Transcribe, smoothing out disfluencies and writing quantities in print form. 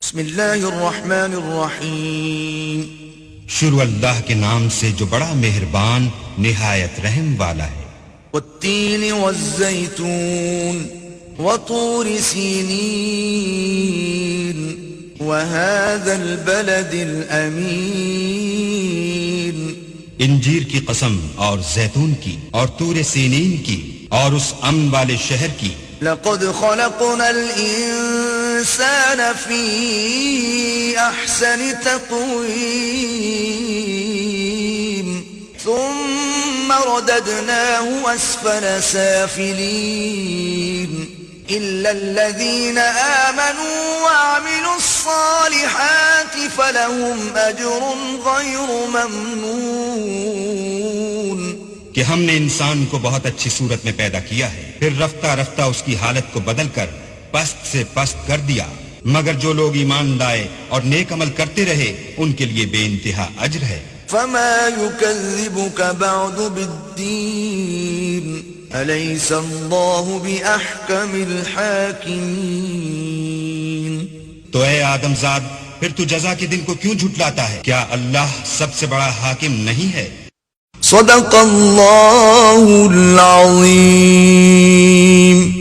بسم اللہ الرحمن الرحیم، شروع اللہ کے نام سے جو بڑا مہربان نہایت رحم والا ہے۔ والتین والزیتون وطور سینین وهذا البلد الامین۔ انجیر کی قسم اور زیتون کی اور طور سینین کی اور اس امن والے شہر کی۔ لقد خلقنا الانسان فی احسن تقویم ثم رددناه اسفل سافلین إلا الذين آمنوا وعملوا الصالحات فلهم أجر غير ممنون۔ کہ ہم نے انسان کو بہت اچھی صورت میں پیدا کیا ہے، پھر رفتہ رفتہ اس کی حالت کو بدل کر پست سے پست کر دیا، مگر جو لوگ ایمان لائے اور نیک عمل کرتے رہے ان کے لیے بے انتہا اجر ہے۔ فما يكذبك بعد بالدين أليس الله بأحكم الحاكمين۔ تو اے آدم زاد، پھر تو جزا کے دن کو کیوں جھٹلاتا ہے؟ کیا اللہ سب سے بڑا حاکم نہیں ہے؟ صدق اللہ العظیم۔